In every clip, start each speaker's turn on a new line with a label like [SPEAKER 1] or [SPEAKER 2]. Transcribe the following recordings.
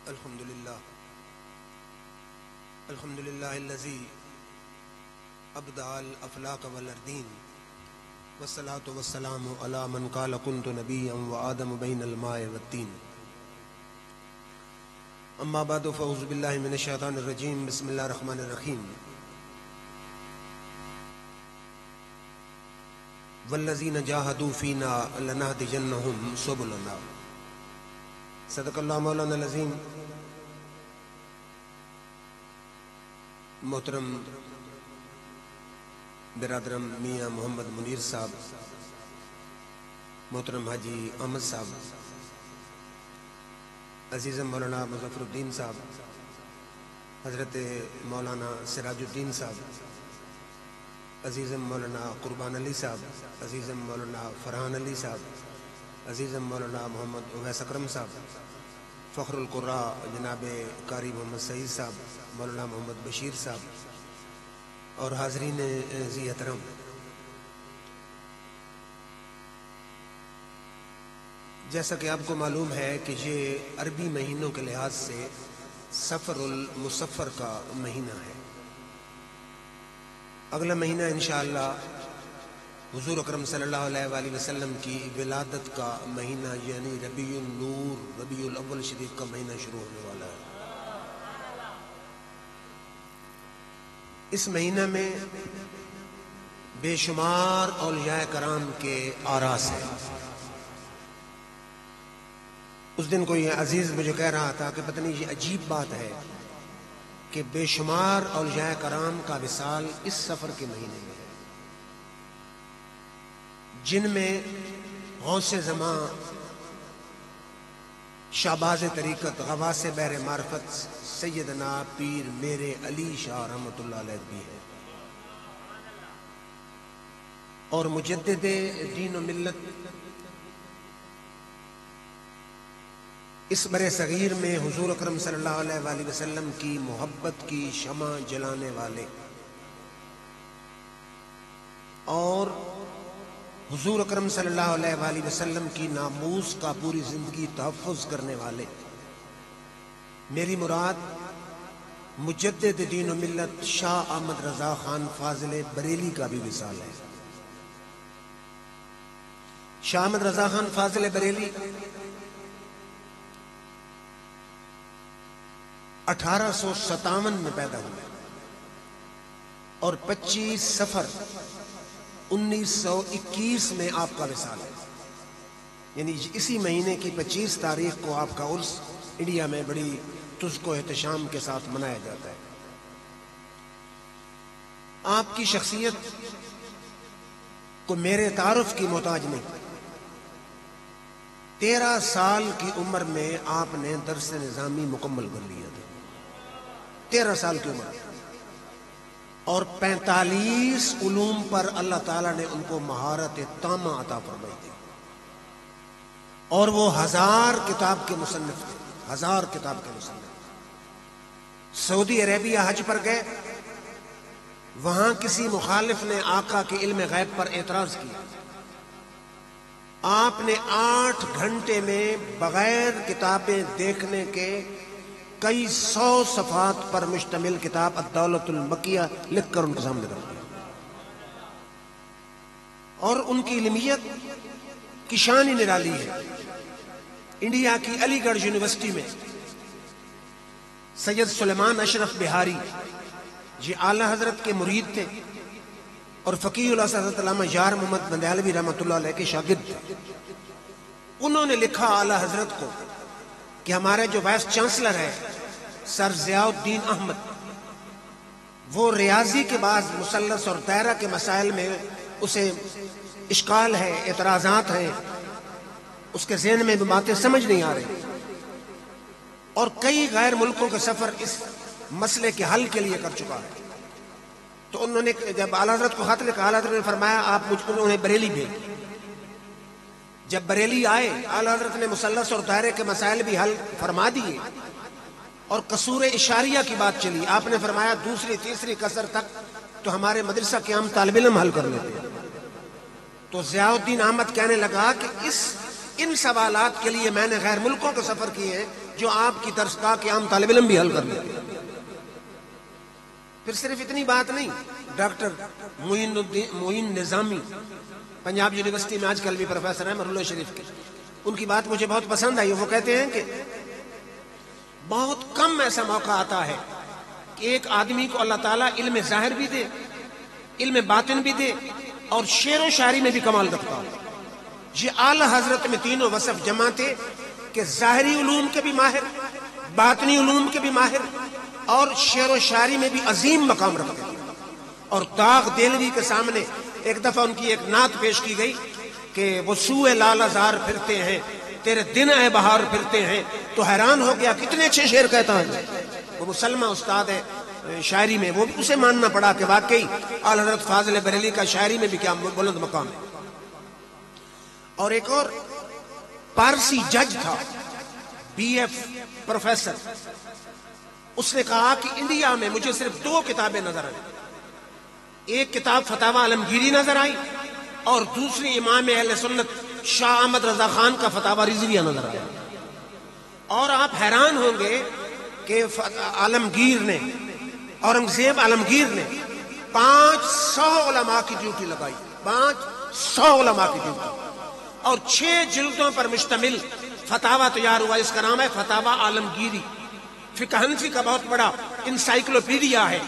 [SPEAKER 1] الحمد لله الذي أبدع الأفلاك والأرضين والصلاة والسلام على من قال كنت نبيا وآدم بين الماء والطين. أما بعد فأعوذ بالله من الشيطان الرجيم. بسم الله الرحمن الرحيم. والذين جاهدوا فينا لنهدينهم سبلنا. صدق اللہ مولانا العظیم. محترم برادرم میاں محمد منیر صاحب، محترم حاجی احمد صاحب، عزیزم مولانا مظفر الدین صاحب، حضرت مولانا سراج الدین صاحب، عزیزم مولانا قربان علی صاحب، عزیزم مولانا فرحان علی صاحب، عزیزم مولانا محمد اویس اکرم صاحب، فخر القراء جناب قاری محمد سعید صاحب، مولانا محمد بشیر صاحب اور حاضرین ذی احترام. جیسا کہ آپ کو معلوم ہے کہ یہ عربی مہینوں کے لحاظ سے سفر المصفر کا مہینہ ہے. اگلا مہینہ انشاءاللہ حضور اکرم صلی اللہ علیہ وآلہ وسلم کی ولادت کا مہینہ یعنی ربیع النور، ربیع الاول شریف کا مہینہ شروع ہونے والا ہے. اس مہینہ میں بے شمار اولیاء کرام کے آراس ہیں. اس دن کوئی عزیز مجھے کہہ رہا تھا کہ پتہ نہیں یہ عجیب بات ہے کہ بے شمار اولیاء کرام کا وصال اس سفر کے مہینے میں ہے، جن میں غوث زمان، شہباز طریقت، غواث بحر معرفت سیدنا پیر میرے علی شاہ رحمۃ اللہ علیہ بھی ہے، اور مجدد دین و ملت اس برِ صغیر میں حضور اکرم صلی اللہ علیہ وآلہ وسلم کی محبت کی شمع جلانے والے اور حضور اکرم صلی اللہ علیہ وآلہ وسلم کی ناموس کا پوری زندگی تحفظ کرنے والے. میری مراد مجدد دین و ملت شاہ احمد رضا خان فاضل بریلی کا بھی وصال ہے. شاہ احمد رضا خان فاضل بریلی 1857 میں پیدا ہوئے اور 25 صفر 1921 میں آپ کا وصال ہے. یعنی اسی مہینے کی 25 تاریخ کو آپ کا عرس انڈیا میں بڑی تزک و احتشام کے ساتھ منایا جاتا ہے. آپ کی شخصیت کو میرے تعارف کی محتاج نہیں. 13 سال کی عمر میں آپ نے درس نظامی مکمل کر لیا تھا. 13 سال کی عمر اور 45 علوم پر اللہ تعالیٰ نے ان کو مہارت تامہ عطا فرمائی تھی، اور وہ 1000 کتاب کے مصنف تھے. 1000 کتاب کے مصنف. سعودی عربیہ حج پر گئے، وہاں کسی مخالف نے آقا کے علم غیب پر اعتراض کیا. آپ نے 8 گھنٹے میں بغیر کتابیں دیکھنے کے کئی 100 صفحات پر مشتمل کتاب الدولۃ المکیہ لکھ کر ان کے سامنے رکھ دیا. اور ان کی علمیت کی شان ہی نرالی ہے. انڈیا کی علی گڑھ یونیورسٹی میں سید سلیمان اشرف بہاری یہ اعلیٰ حضرت کے مرید تھے اور فقیہ اللہ حضرت علامہ یار محمد بندیالوی رحمۃ اللہ علیہ کے شاگرد تھے. انہوں نے لکھا اعلیٰ حضرت کو کہ ہمارے جو وائس چانسلر ہے سر ضیاء الدین احمد، وہ ریاضی کے بعد مثلث اور دائرہ کے مسائل میں اسے اشکال ہے، اعتراضات ہیں، اس کے ذہن میں بھی باتیں سمجھ نہیں آ رہی، اور کئی غیر ملکوں کے سفر اس مسئلے کے حل کے لیے کر چکا ہے. تو انہوں نے جب اعلیٰ حضرت کو خط لکھا، اعلیٰ حضرت نے فرمایا آپ مجھ کو انہیں بریلی بھیج. جب بریلی آئے اعلیٰ حضرت نے مثلث اور دائرے کے مسائل بھی حل فرما دیے اور قصور اشاریہ کی بات چلی. آپ نے فرمایا دوسری تیسری کسر تک تو ہمارے مدرسہ کے عام طالب علم حل کر لیتے ہیں. تو ضیاء الدین احمد کہنے لگا کہ ان سوالات کے لیے میں نے غیر ملکوں کے سفر کیے ہیں جو آپ کی درسگاہ کے عام طالب علم بھی حل کر لیتے. پھر صرف اتنی بات نہیں، ڈاکٹر معین نظامی پنجاب یونیورسٹی میں آج کل بھی پروفیسر ہیں مرحلہ شریف کے، ان کی بات مجھے بہت پسند آئی. وہ کہتے ہیں کہ بہت کم ایسا موقع آتا ہے کہ ایک آدمی کو اللہ تعالیٰ علم ظاہر بھی دے، علم باطن بھی دے، اور شعر و شاعری میں بھی کمال رکھتا ہو. یہ اعلی حضرت میں تینوں وصف جمع تھے کہ ظاہری علوم کے بھی ماہر، باطنی علوم کے بھی ماہر، اور شعر و شاعری میں بھی عظیم مقام رکھتے ہیں. اور داغ دہلوی کے سامنے ایک دفعہ ان کی ایک نعت پیش کی گئی کہ وہ سوئے لال ازار پھرتے ہیں، تیرے دن اے بہار پھرتے ہیں، تو حیران ہو گیا کتنے اچھے شعر کہتا ہے. وہ مسلمہ استاد ہے شاعری میں، وہ اسے ماننا پڑا کہ واقعی اعلی حضرت فاضل بریلی کا شاعری میں بھی کیا بلند مقام ہے. اور ایک اور پارسی جج تھا، بی ایف پروفیسر، اس نے کہا کہ انڈیا میں مجھے صرف 2 کتابیں نظر آئیں. ایک کتاب فتاوی عالمگیری نظر آئی، اور دوسری امام اہل سنت شاہ احمد رضا خان کا فتاوی رضویہ نظر آیا. اور آپ حیران ہوں گے کہ عالمگیر نے، اورنگزیب عالمگیر نے 500 علماء کی ڈیوٹی لگائی، 500 علماء کی ڈیوٹی، اور 6 جلدوں پر مشتمل فتاوی تیار ہوا. اس کا نام ہے فتاوی عالمگیری. فقہ حنفی کا بہت بڑا انسائکلوپیڈیا ہے،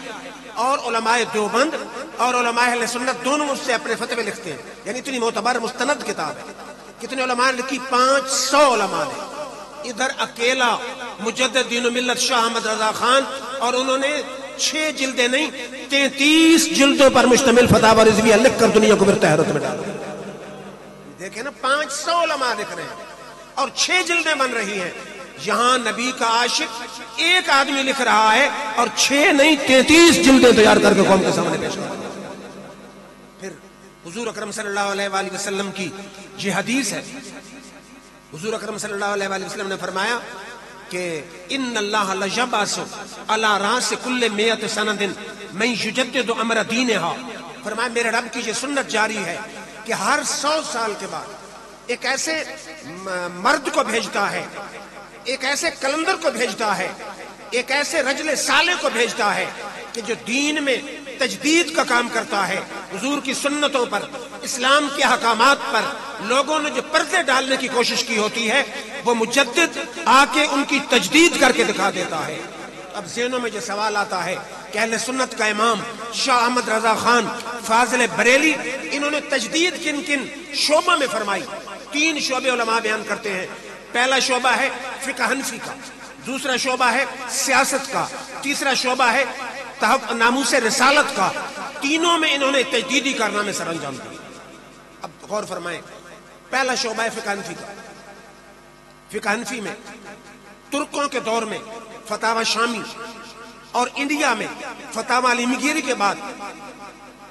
[SPEAKER 1] اور علماء دیوبند اور علماء اہل سنت دونوں اس سے اپنے فتوے لکھتے ہیں. یعنی اتنی معتبر مستند کتاب ہے. کتنے علماء نے لکھی؟ 500 علماء نے. ادھر اکیلا مجدد دین و ملت شاہ احمد رضا خان، اور انہوں نے 6 جلدیں نہیں 33 جلدوں پر مشتمل فتاوی رضویہ لکھ کر دنیا کو پھر حیرت میں ڈالا. دیکھیں نا، 500 علماء لکھ رہے ہیں اور 6 جلدیں بن رہی ہیں. یہاں نبی کا عاشق ایک آدمی لکھ رہا ہے اور 6 نہیں 33 جلدیں تیار کر کے قوم کے سامنے پیش کر رہا ہے. پھر حضور اکرم صلی اللہ علیہ وآلہ وسلم کی یہ حدیث ہے. حضور اکرم صلی اللہ علیہ وآلہ وسلم نے فرمایا کہ ان اللہ لجبعث علی راس کل 100 سنۃ من یجدد امر دینھا. فرمایا میرے رب کی یہ سنت جاری ہے کہ ہر 100 سال کے بعد ایک ایسے مرد کو بھیجتا ہے، ایک ایسے کلندر کو بھیجتا ہے، ایک ایسے رجل صالح کو بھیجتا ہے کہ جو دین میں تجدید کا کام کرتا ہے. حضور کی سنتوں پر، اسلام کے احکامات پر لوگوں نے جو پردے ڈالنے کی کوشش کی ہوتی ہے، وہ مجدد آ کے ان کی تجدید کر کے دکھا دیتا ہے. اب ذہنوں میں جو سوال آتا ہے کہ اہل سنت کا امام شاہ احمد رضا خان فاضل بریلی، انہوں نے تجدید کن کن شعبوں میں فرمائی؟ 3 شعبے علماء بیان کرتے ہیں. پہلا شعبہ ہے فقہ حنفی کا، دوسرا شعبہ ہے سیاست کا، تیسرا شعبہ ہے ناموس رسالت کا. تینوں میں انہوں نے تجدیدی کارنامے سر انجام دیے. اب غور فرمائیں، پہلا شعبہ ہے فقہ حنفی کا. فقہ حنفی میں ترکوں کے دور میں فتاوی شامی اور انڈیا میں فتاوی عالمگیری کے بعد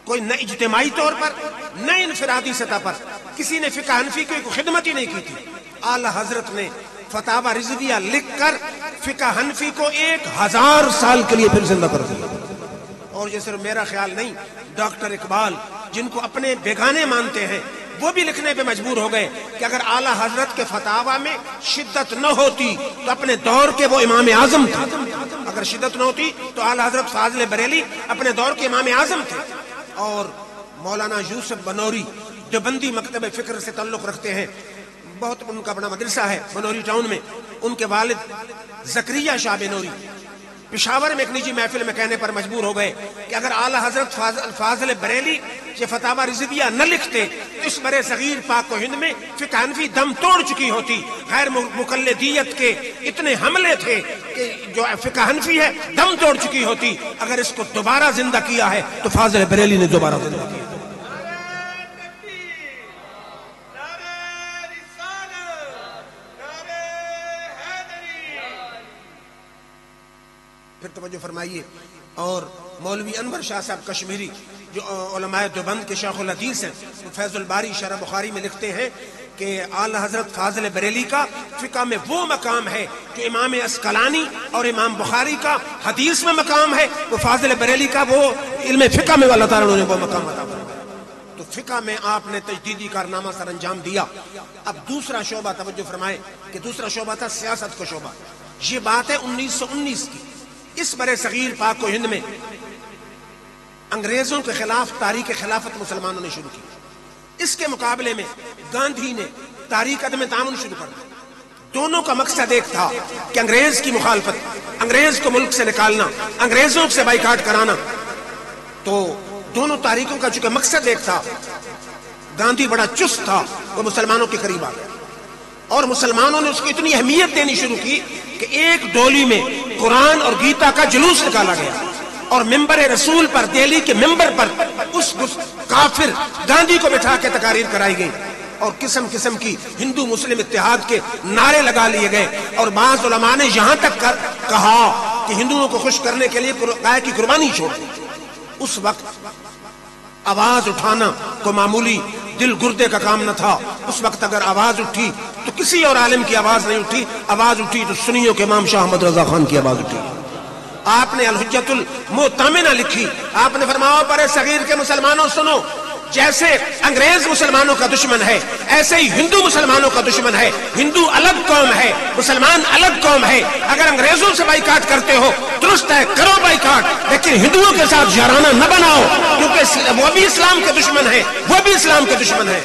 [SPEAKER 1] کوئی نہ اجتماعی طور پر نہ انفرادی سطح پر کسی نے فقہ حنفی کی کوئی خدمت ہی نہیں کی تھی. اعلی حضرت نے فتاوی رضویہ لکھ کر فقہ حنفی کو 1000 سال کے لیے پھر زندہ کر دیا. اور یہ صرف میرا خیال نہیں، ڈاکٹر اقبال جن کو اپنے بیگانے مانتے ہیں، وہ بھی لکھنے پہ مجبور ہو گئے کہ اگر اعلی حضرت کے فتاوی میں شدت نہ ہوتی تو اپنے دور کے وہ امام اعظم تھے. اگر شدت نہ ہوتی تو اعلی حضرت فاضل بریلی اپنے دور کے امام اعظم تھے. اور مولانا یوسف بنوری دیوبندی مکتب فکر سے تعلق رکھتے ہیں، بہت ان کا بڑا مدرسہ ہے بنوری ٹاؤن میں. ان کے والد زکریا شاہ بنوری پشاور میں ایک نجی محفل میں کہنے پر مجبور ہو گئے کہ اگر اعلی حضرت فاضل بریلی یہ فتاوی رضویہ نہ لکھتے تو اس برے صغیر پاک و ہند میں فقہ حنفی دم توڑ چکی ہوتی. غیر مقلدیت کے اتنے حملے تھے کہ جو فقہ حنفی ہے دم توڑ چکی ہوتی. اگر اس کو دوبارہ زندہ کیا ہے تو فاضل بریلی نے دوبارہ زندہ کیا. پھر توجہ فرمائیے. اور مولوی انور شاہ صاحب کشمیری جو علماء دیوبند کے شیخ الحدیث ہیں، فیض الباری شرح بخاری میں لکھتے ہیں کہ اعلی حضرت فاضل بریلی کا فقہ میں وہ مقام ہے جو امام عسقلانی اور امام بخاری کا حدیث میں مقام ہے، وہ فاضل بریلی کا وہ علم فقہ میں اللہ تعالیٰ نے وہ مقام عطا فرمایا. تو فقہ میں آپ نے تجدیدی کارنامہ سر انجام دیا. اب دوسرا شعبہ توجہ فرمائے کہ دوسرا شعبہ تھا سیاست کا شعبہ. یہ بات ہے 1919 کی. اس برے صغیر پاک و ہند میں انگریزوں کے خلاف تاریخ خلافت مسلمانوں نے شروع کی. اس کے مقابلے میں گاندھی نے تاریخ عدم تعاون شروع کر دی. دونوں کا مقصد ایک تھا کہ انگریز کی مخالفت، انگریز کو ملک سے نکالنا، انگریزوں سے بائیکاٹ کرانا. تو دونوں تاریخوں کا چونکہ مقصد ایک تھا، گاندھی بڑا چست تھا، وہ مسلمانوں کے قریب آ گیا اور مسلمانوں نے اس کو اتنی اہمیت دینی شروع کی کہ ایک ڈولی میں قرآن اور گیتا کا جلوس نکالا گیا اور ممبر رسول پر، دہلی کے ممبر پر اس کافر گاندھی کو بٹھا کے تقاریر کرائی گئی اور قسم قسم کی ہندو مسلم اتحاد کے نعرے لگا لیے گئے. اور بعض علماء نے یہاں تک کہا کہ ہندوؤں کو خوش کرنے کے لیے گائے کی قربانی چھوڑ دی. اس وقت آواز اٹھانا کو معمولی دل گردے کا کام نہ تھا. اس وقت اگر آواز اٹھی تو کسی اور عالم کی آواز نہیں اٹھی، آواز اٹھی تو سنیوں کے امام شاہ احمد رضا خان کی آواز اٹھی. آپ نے الحجت المؤتمنہ لکھی. آپ نے فرمایا برے صغیر کے مسلمانوں سنو، جیسے انگریز مسلمانوں کا دشمن ہے ایسے ہی ہندو مسلمانوں کا دشمن ہے. ہندو الگ قوم ہے، مسلمان الگ قوم ہے. اگر انگریزوں سے بائیکاٹ کرتے ہو درست ہے، کرو بائیکاٹ، لیکن ہندوؤں کے ساتھ یارانہ نہ بناؤ، کیونکہ وہ بھی اسلام کے دشمن ہے، وہ بھی اسلام کے دشمن ہے.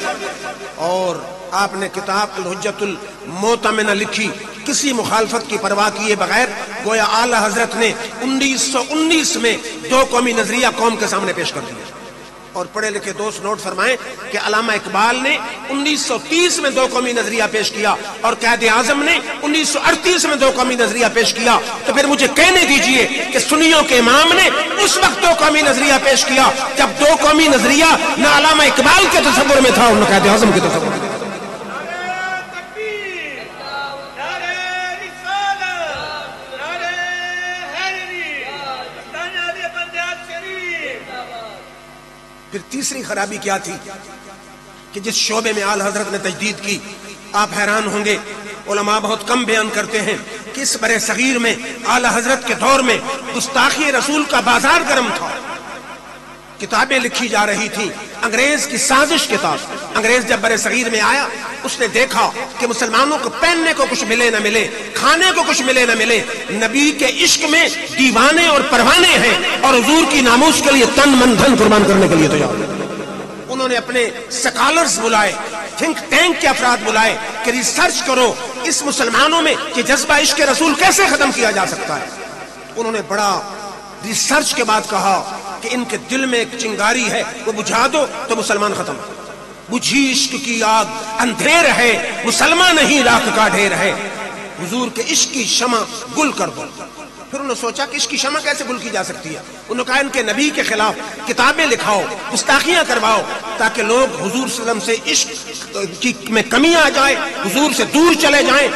[SPEAKER 1] اور آپ نے کتاب الحجت المؤتمنہ لکھی کسی مخالفت کی پرواہ کیے بغیر. گویا اعلی حضرت نے 1919 میں دو قومی نظریہ قوم کے سامنے پیش کر دیا. اور پڑھے لکھے دوست نوٹ فرمائیں کہ علامہ اقبال نے 1930 میں دو قومی نظریہ پیش کیا اور قائد اعظم نے 1938 میں دو قومی نظریہ پیش کیا. تو پھر مجھے کہنے دیجئے کہ سنیوں کے امام نے اس وقت دو قومی نظریہ پیش کیا جب دو قومی نظریہ نہ علامہ اقبال کے تصور میں تھا اور نہ قائد اعظم کے تصور میں تھا. پھر تیسری خرابی کیا تھی کہ جس شعبے میں آل حضرت نے تجدید کی، آپ حیران ہوں گے، علماء بہت کم بیان کرتے ہیں کہ اس برے صغیر میں آل حضرت کے دور میں گستاخی رسول کا بازار گرم تھا. کتابیں لکھی جا رہی تھی، انگریز کی سازش کتاب. انگریز جب برے صغیر میں آیا اس نے دیکھا کہ مسلمانوں کو پہننے کو کچھ ملے نہ ملے، کھانے کو کچھ ملے نہ ملے، نبی کے عشق میں دیوانے اور پروانے ہیں اور حضور کی ناموس کے لیے تن من دھن قربان کرنے کے لیے تیار. انہوں نے اپنے سکالرز بلائے، تھنک ٹینک کے افراد بلائے کہ ریسرچ کرو اس مسلمانوں میں کہ جذبہ عشق رسول کیسے ختم کیا جا سکتا ہے. انہوں نے بڑا ریسرچ کے بعد کہا کہ ان کے دل میں ایک چنگاری ہے، وہ بجھا دو تو مسلمان ختم. بجھی عشق کی آگ اندھیر ہے، مسلمان نہیں راکھ کا ڈھیر ہے. حضور کے عشق کی شمع گل کر دو. پھر انہوں نے سوچا کہ عشق کی شمع کیسے گل کی جا سکتی ہے. انہوں نے کہا ان کے نبی کے خلاف کتابیں لکھاؤ، گستاخیاں کرواؤ تاکہ لوگ حضور صلی اللہ علیہ وسلم سے عشق میں کمی آ جائے، حضور سے دور چلے جائیں.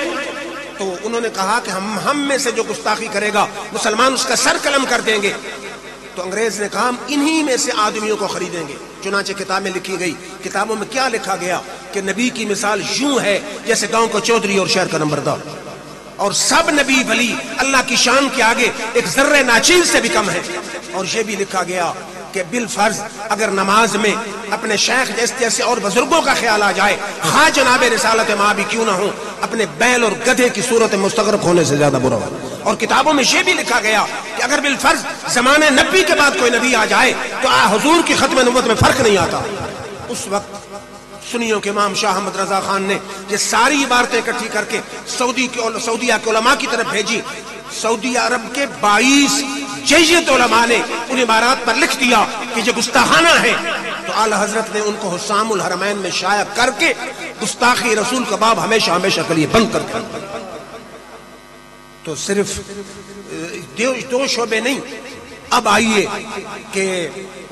[SPEAKER 1] تو انہوں نے کہا کہ ہم میں سے جو گستاخی کرے گا مسلمان اس کا سر قلم کر دیں گے. تو انگریز نے کہا ہم انہی میں سے آدمیوں کو خریدیں گے. چنانچہ کتابیں لکھی گئی. کتابوں میں کیا لکھا گیا کہ نبی کی مثال یوں ہے جیسے گاؤں کا چودھری اور شہر کا نمبردار، اور سب نبی ولی اللہ کی شان کے آگے ایک ذرے ناچیز سے بھی کم ہے. اور یہ بھی لکھا گیا کہ بالفرض اگر نماز میں اپنے شیخ جیسے اور بزرگوں کا خیال آ جائے، خواہ جناب رسالت ماں بھی کیوں نہ ہو، اپنے بیل اور گدھے کی صورت مستغرق ہونے سے زیادہ برا ہے. اور کتابوں میں یہ بھی لکھا گیا کہ اگر بالفرض زمانے نبی کے بعد کوئی نبی آ جائے تو حضور کی ختم نبوت میں فرق نہیں آتا. اس وقت سنیوں کے امام شاہ احمد رضا خان نے یہ ساری عبارتیں اکٹھی کر کے سعودیہ کے علماء کی طرف بھیجی. سعودی عرب کے 22 جیت علماء نے ان عبارات پر لکھ دیا کہ یہ گستاخانہ ہے. تو اعلی حضرت نے ان کو حسام الحرمین میں شائع کر کے گستاخی رسول کا باب ہمیشہ ہمیشہ کے لیے بند کر دیا. تو صرف دو شعبے نہیں. اب آئیے کہ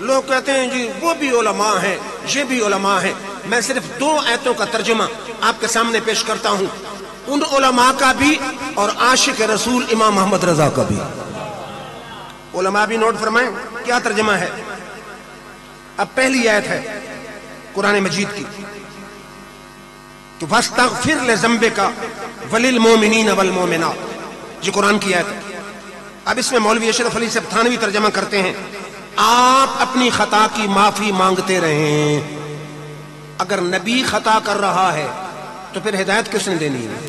[SPEAKER 1] لوگ کہتے ہیں جی وہ بھی علماء ہیں، یہ بھی علماء ہیں. میں صرف 2 آیتوں کا ترجمہ آپ کے سامنے پیش کرتا ہوں، ان علماء کا بھی اور عاشق رسول امام محمد رضا کا بھی. علماء بھی نوٹ فرمائیں کیا ترجمہ ہے. اب پہلی آیت ہے قرآن مجید کی کہ وَاسْتَغْفِرْ لِذَنبِكَ وَلِلْمُؤْمِنِينَ وَالْمُؤْمِنَاتِ، یہ قرآن کی آیت ہے. اب اس میں مولوی اشرف علی صاحب تھانوی ترجمہ کرتے ہیں آپ اپنی خطا کی معافی مانگتے رہیں. اگر نبی خطا کر رہا ہے تو پھر ہدایت کس نے دینی ہے؟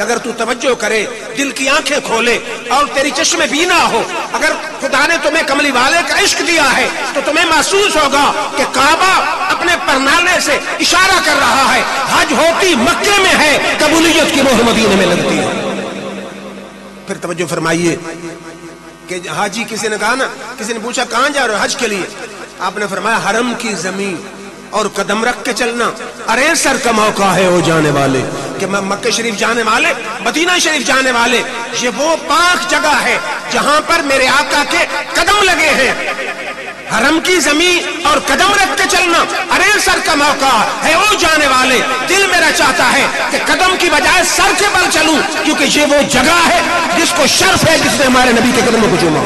[SPEAKER 1] کہ اگر تو توجہ کرے، دل کی آنکھیں کھولے اور تیری چشم بینا ہو، اگر خدا نے تمہیں کملی والے کا عشق دیا ہے تو تمہیں محسوس ہوگا کہ کعبہ اپنے پرنالے سے اشارہ کر رہا ہے، حج ہوتی مکے میں ہے، قبولیت کی روح مدینے میں لگتی ہے۔ پھر توجہ فرمائیے کہ حاجی، کسی نے کہا نا، کسی نے پوچھا کہاں جا رہے ہو حج کے لیے؟ آپ نے فرمایا حرم کی زمین اور قدم رکھ کے چلنا ارے سر کا موقع ہے او جانے والے، کہ مکہ شریف جانے والے، مدینہ شریف جانے والے، یہ وہ پاک جگہ ہے جہاں پر میرے آقا کے قدم لگے ہیں۔ حرم کی زمین اور قدم رکھ کے چلنا ارے سر کا موقع ہے او جانے والے، دل میرا چاہتا ہے کہ قدم کی بجائے سر کے بل چلوں، کیونکہ یہ وہ جگہ ہے جس کو شرف ہے جس نے ہمارے نبی کے قدموں کو چوما۔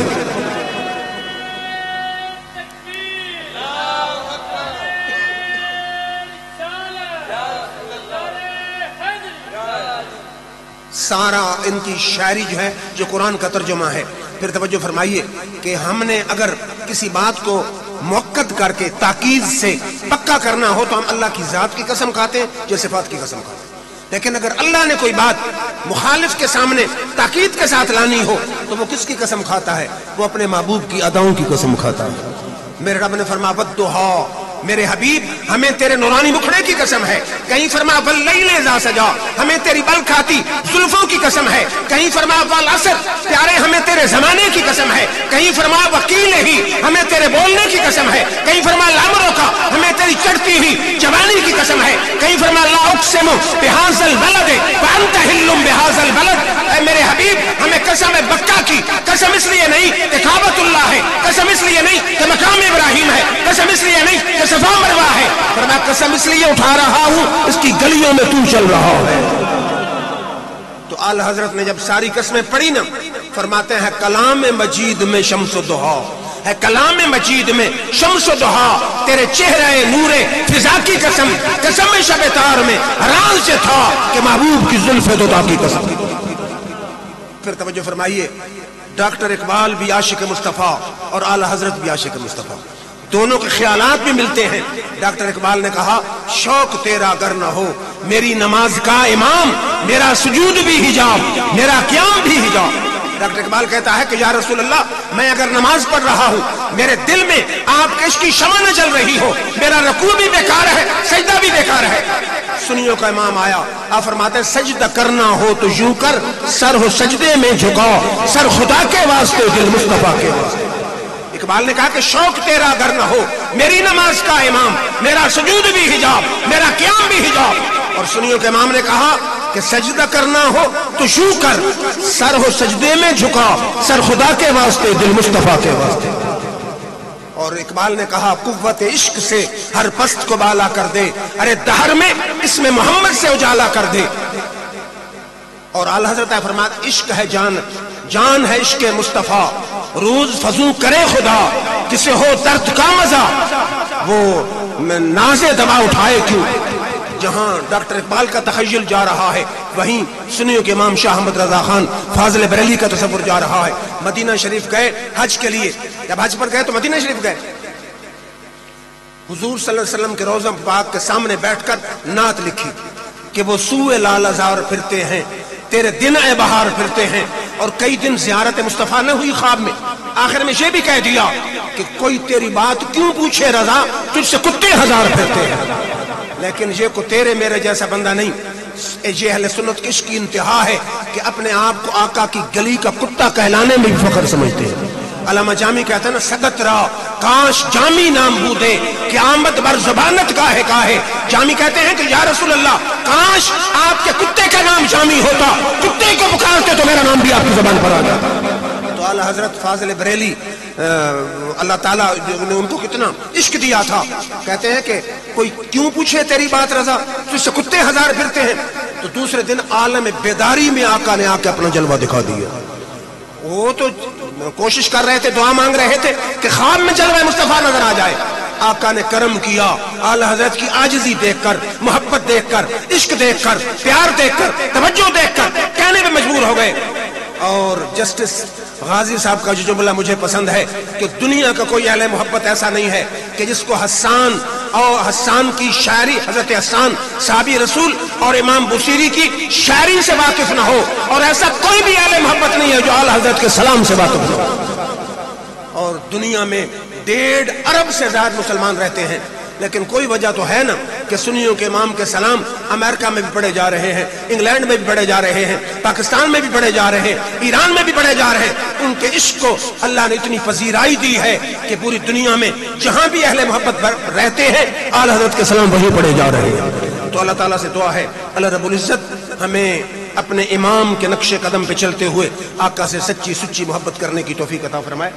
[SPEAKER 1] سارا ان کی شاعری جو ہے جو قرآن کا ترجمہ ہے۔ پھر توجہ فرمائیے کہ ہم نے اگر کسی بات کو موقت کر کے تاکید سے پکا کرنا ہو تو ہم اللہ کی ذات کی قسم کھاتے ہیں یا صفات کی قسم کھاتے ہیں، لیکن اگر اللہ نے کوئی بات مخالف کے سامنے تاکید کے ساتھ لانی ہو تو وہ کس کی قسم کھاتا ہے؟ وہ اپنے محبوب کی اداؤں کی قسم کھاتا ہے۔ میرے رب نے فرمایا والضحیٰ، میرے حبیب ہمیں تیرے نورانی مکھڑے کی قسم ہے، کہیں فرمایا واللیل اذا سجا، ہمیں تیری بل کھاتی زلفوں کی قسم ہے، کہیں فرمایا والعصر، پیارے ہمیں تیرے زمانے کی قسم ہے، کہیں فرمایا وکیل ہی، ہمیں تیرے بولنے کی قسم ہے، کہیں فرمایا لامروں کا، ہمیں تیری چڑھتی ہوئی جوانی کی قسم ہے، کہیں فرمایا لا اقسم بہذا البلد وانت حل بہذا البلد، اے میرے حبیب ہمیں قسم ہے بکہ کی، قسم اس لیے نہیں کہ کعبۃ اللہ ہے، قسم اس لیے نہیں کہ مقام ابراہیم ہے، قسم اس لیے نہیں کہ صفا مروا ہے، پر میں قسم اس لیے اٹھا رہا ہوں اس کی گلیوں میں تو چل رہا ہے۔ تو اعلی حضرت نے جب ساری قسمیں پڑھی نا، فرماتے ہیں کلام مجید میں شمس و ضحیٰ ہے، کلام مجید میں شمس و ضحیٰ، تیرے چہرے نور فضا کی قسم، قسم شب تار میں راز سے تھا کہ محبوب کی زلف دتا کی قسم۔ پھر توجہ فرمائیے، ڈاکٹر اقبال بھی عاشق مصطفیٰ اور اعلی حضرت بھی عاشق مصطفیٰ، دونوں کے خیالات بھی ملتے ہیں۔ ڈاکٹر اقبال نے کہا شوق تیرا اگر نہ ہو میری نماز کا امام، میرا سجود بھی حجاب، میرا قیام بھی حجاب۔ ڈاکٹر اقبال کہتا ہے کہ یا رسول اللہ، میں اگر نماز پڑھ رہا ہوں، میرے دل میں آپ کے عشق کی شمع نہ جل رہی ہو، میرا رکوع بھی بیکار ہے، سجدہ بھی بیکار ہے۔ سنیوں کا امام آیا، آپ فرماتے ہیں سجدہ کرنا ہو تو یوں کر، سر ہو سجدے میں جھکاؤ، سر خدا کے واسطے دل مصطفیٰ کے واسطے۔ اقبال نے کہا کہ شوق تیرا اگر نہ ہو میری نماز کا امام، میرا سجود بھی حجاب، میرا قیام بھی حجاب۔ اور سنیوں کے امام نے کہا کہ سجدہ کرنا ہو تو یوں کر، سر ہو سجدے میں جھکا، سر خدا کے واسطے دل مصطفیٰ کے واسطے۔ اور اقبال نے کہا قوت عشق سے ہر پست کو بالا کر دے، ارے دہر میں اس میں محمد سے اجالا کر دے۔ اور اعلی حضرت فرماتے عشق ہے جان، جان ہے عشق مصطفیٰ، روز فضو کرے خدا، کسے ہو درد کا مزہ وہ ناز دوا اٹھائے کیوں۔ جہاں ڈاکٹر اقبال کا تخیل جا رہا ہے وہیں سنیوں کے امام شاہ احمد رضا خان فاضل بریلی کا تصور جا رہا ہے۔ مدینہ شریف گئے حج کے لیے، جب حج پر گئے تو مدینہ شریف گئے، حضور صلی اللہ علیہ وسلم کے روضہ پاک کے سامنے بیٹھ کر نعت لکھی کہ وہ سوئے لال ازار پھرتے ہیں، تیرے دن اے بہار پھرتے ہیں، اور کئی دن زیارت مصطفیٰ نہ ہوئی خواب میں۔ آخر میں یہ بھی کہہ دیا کہ کوئی تیری بات کیوں پوچھے رضا، تجھ سے کتے ہزار پھرتے ہیں، لیکن یہ کو تیرے میرے جیسا بندہ نہیں۔ یہ اہل سنت کی عشق کی انتہا ہے کہ اپنے آپ کو آقا کی گلی کا کتا کہلانے میں بھی فخر سمجھتے ہیں۔ علامہ جامی کہتا ہے نا سگت را کاش جامی نام بودے کہ آمد بر زبانت کاہے کاہے۔ جامی کہتے ہیں کہ یا رسول اللہ کاش آپ کے کتے کا نام جامی ہوتا، کتے کو پکارتے تو میرا نام بھی آپ کی زبان پر آ جاتا۔ تو اعلی حضرت فاضل بریلی اللہ تعالیٰ نے ان کو کتنا عشق دیا تھا، کہتے ہیں کہ کوئی کیوں پوچھے تیری بات رضا، تجھ سے کتے ہزار پھرتے ہیں۔ تو دوسرے دن عالم بیداری میں آقا نے آ کے اپنا جلوہ دکھا دیا۔ وہ تو کوشش کر رہے تھے، دعا مانگ رہے تھے کہ خواب میں جلوہ مصطفیٰ نظر آ جائے۔ آقا نے کرم کیا، اعلی حضرت کی عاجزی دیکھ کر، محبت دیکھ کر، عشق دیکھ کر، پیار دیکھ کر، توجہ دیکھ کر کہنے پہ مجبور ہو گئے۔ اور جسٹس غازی صاحب کا جو جملہ مجھے پسند ہے کہ دنیا کا کوئی اہل محبت ایسا نہیں ہے کہ جس کو حسان اور حسان کی شاعری، حضرت حسان صحابی رسول اور امام بصیری کی شاعری سے واقف نہ ہو، اور ایسا کوئی بھی اہل محبت نہیں ہے جو اعلی حضرت کے سلام سے واقف نہ ہو۔ اور دنیا میں 1.5 ارب سے زیادہ مسلمان رہتے ہیں، لیکن کوئی وجہ تو ہے نا کہ سنیوں کے امام کے سلام امریکہ میں بھی پڑھے جا رہے ہیں، انگلینڈ میں بھی پڑھے جا رہے ہیں، پاکستان میں بھی پڑھے جا رہے ہیں، ایران میں بھی پڑھے جا رہے ہیں۔ ان کے عشق کو اللہ نے اتنی پذیرائی دی ہے کہ پوری دنیا میں جہاں بھی اہل محبت رہتے ہیں اعلی حضرت کے سلام وہی پڑھے جا رہے ہیں۔ تو اللہ تعالیٰ سے دعا ہے اللہ رب العزت ہمیں اپنے امام کے نقش قدم پہ چلتے ہوئے آقا سے سچی سچی محبت کرنے کی توفیق عطا فرمائے۔